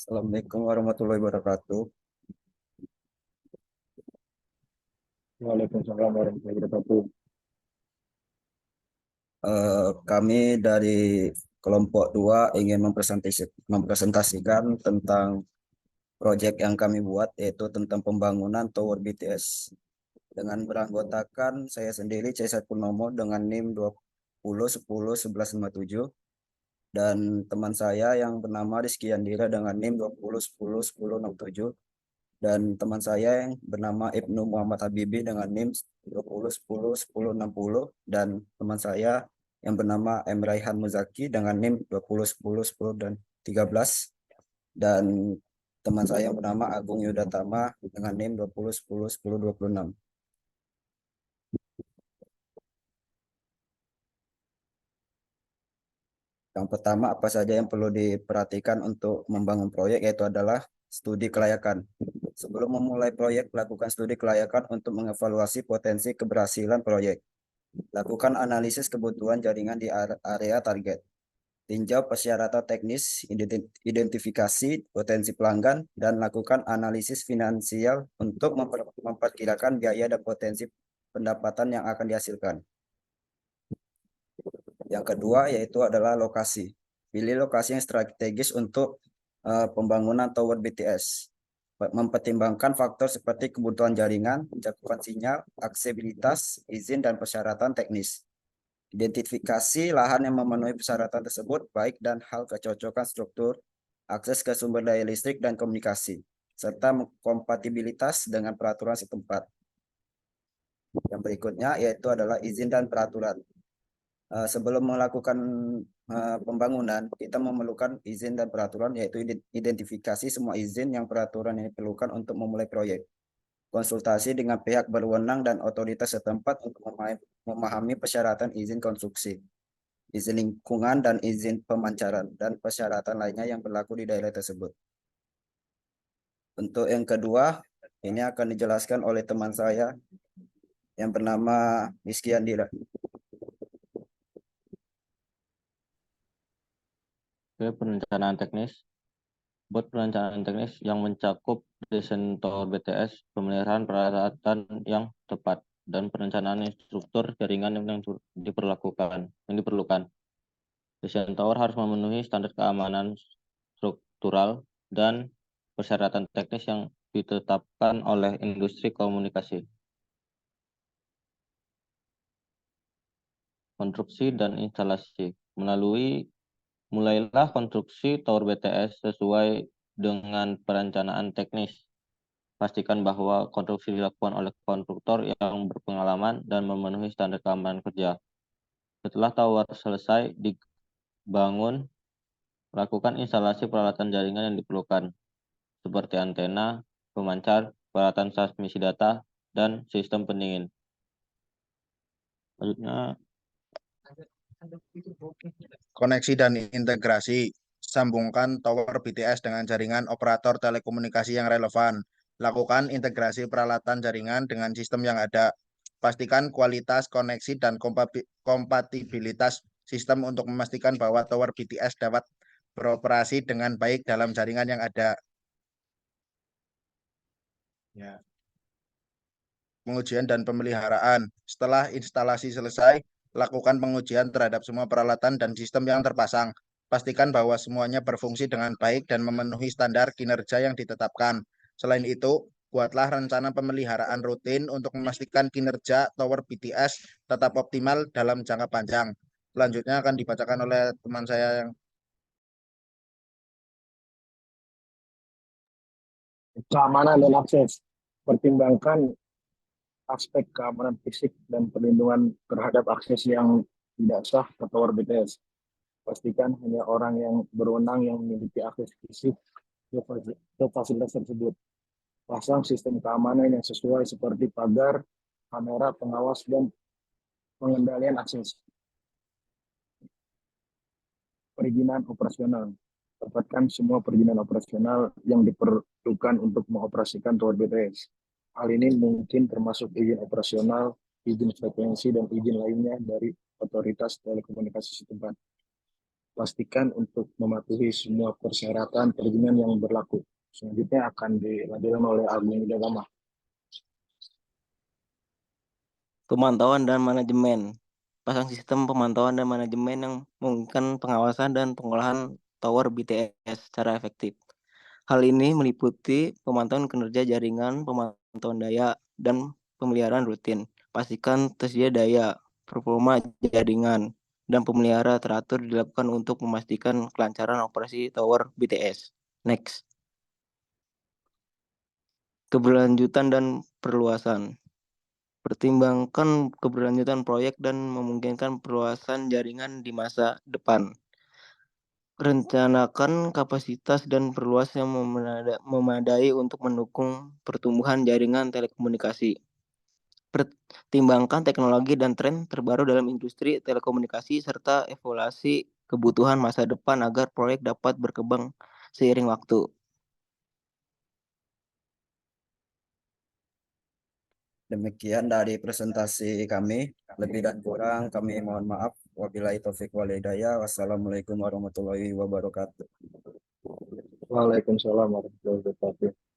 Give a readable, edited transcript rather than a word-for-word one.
Assalamualaikum warahmatullahi wabarakatuh. Waalaikumsalam warahmatullahi wabarakatuh. Kami dari kelompok 2 ingin mempresentasikan tentang proyek yang kami buat, yaitu tentang pembangunan Tower BTS. Dengan beranggotakan saya sendiri, C. Purnomo, dengan NIM 20101157, dan teman saya yang bernama Rizky Yandira dengan NIM 20101067, dan teman saya yang bernama Ibnu Muhammad Habibi dengan NIM 20101060, dan teman saya yang bernama M. Raihan Muzaki dengan NIM 201010 dan 13, dan teman saya yang bernama Agung Yudatama dengan NIM 20101026. Yang pertama, apa saja yang perlu diperhatikan untuk membangun proyek, yaitu adalah studi kelayakan. Sebelum memulai proyek, lakukan studi kelayakan untuk mengevaluasi potensi keberhasilan proyek. Lakukan analisis kebutuhan jaringan di area target. Tinjau persyaratan teknis, identifikasi potensi pelanggan, dan lakukan analisis finansial untuk memperkirakan biaya dan potensi pendapatan yang akan dihasilkan. Yang kedua yaitu adalah lokasi. Pilih lokasi yang strategis untuk pembangunan tower BTS. Mempertimbangkan faktor seperti kebutuhan jaringan, cakupan sinyal, aksesibilitas, izin, dan persyaratan teknis. Identifikasi lahan yang memenuhi persyaratan tersebut, baik dan hal kecocokan struktur, akses ke sumber daya listrik, dan komunikasi, serta kompatibilitas dengan peraturan setempat. Yang berikutnya yaitu adalah izin dan peraturan. Sebelum melakukan pembangunan, kita memerlukan izin dan peraturan, yaitu identifikasi semua izin yang peraturan yang diperlukan untuk memulai proyek. Konsultasi dengan pihak berwenang dan otoritas setempat untuk memahami persyaratan izin konstruksi, izin lingkungan, dan izin pemancaran, dan persyaratan lainnya yang berlaku di daerah tersebut. Untuk yang kedua, ini akan dijelaskan oleh teman saya yang bernama Rizky Andira. Oke, perencanaan teknis. Buat perencanaan teknis yang mencakup desain tower BTS, pemeliharaan peralatan yang tepat, dan perencanaan struktur jaringan yang diperlukan. Desain tower harus memenuhi standar keamanan struktural dan persyaratan teknis yang ditetapkan oleh industri komunikasi. Konstruksi dan instalasi. Mulailah konstruksi tower BTS sesuai dengan perencanaan teknis. Pastikan bahwa konstruksi dilakukan oleh konstruktor yang berpengalaman dan memenuhi standar keamanan kerja. Setelah tower selesai dibangun, lakukan instalasi peralatan jaringan yang diperlukan, seperti antena, pemancar, peralatan transmisi data, dan sistem pendingin. Selanjutnya, Koneksi dan integrasi. Sambungkan tower BTS dengan jaringan operator telekomunikasi yang relevan. Lakukan integrasi peralatan jaringan dengan sistem yang ada. Pastikan kualitas koneksi dan kompatibilitas sistem untuk memastikan bahwa tower BTS dapat beroperasi dengan baik dalam jaringan yang ada. Ya. Pengujian dan pemeliharaan. Setelah instalasi selesai, lakukan pengujian terhadap semua peralatan dan sistem yang terpasang. Pastikan bahwa semuanya berfungsi dengan baik dan memenuhi standar kinerja yang ditetapkan. Selain itu, buatlah rencana pemeliharaan rutin untuk memastikan kinerja tower BTS tetap optimal dalam jangka panjang. Selanjutnya akan dibacakan oleh teman saya yang keamanan dan akses. Pertimbangkan aspek keamanan fisik dan perlindungan terhadap akses yang tidak sah ke tower BTS. Pastikan hanya orang yang berwenang yang memiliki akses fisik ke fasilitas tersebut. Pasang sistem keamanan yang sesuai seperti pagar, kamera pengawas, dan pengendalian akses. Perizinan operasional. Dapatkan semua perizinan operasional yang diperlukan untuk mengoperasikan tower BTS. Hal ini mungkin termasuk izin operasional, izin frekuensi, dan izin lainnya dari otoritas telekomunikasi setempat. pastikan untuk mematuhi semua persyaratan perizinan yang berlaku. Selanjutnya akan dilanjutkan oleh Agung Udagama. Pemantauan dan manajemen. Pasang sistem pemantauan dan manajemen yang memungkinkan pengawasan dan pengolahan tower BTS secara efektif. Hal ini meliputi pemantauan kinerja jaringan, pemantauan daya, dan pemeliharaan rutin. Pastikan tersedia daya, performa jaringan, dan pemelihara teratur dilakukan untuk memastikan kelancaran operasi tower BTS. Next. Keberlanjutan dan perluasan. Pertimbangkan keberlanjutan proyek dan memungkinkan perluasan jaringan di masa depan. Rencanakan kapasitas dan perluas yang memadai untuk mendukung pertumbuhan jaringan telekomunikasi. Pertimbangkan teknologi dan tren terbaru dalam industri telekomunikasi serta evaluasi kebutuhan masa depan agar proyek dapat berkembang seiring waktu. Demikian dari presentasi kami. Lebih dan kurang kami mohon maaf. Wabillahi taufiq wal hidayah. Wassalamualaikum warahmatullahi wabarakatuh. Waalaikumsalam warahmatullahi wabarakatuh.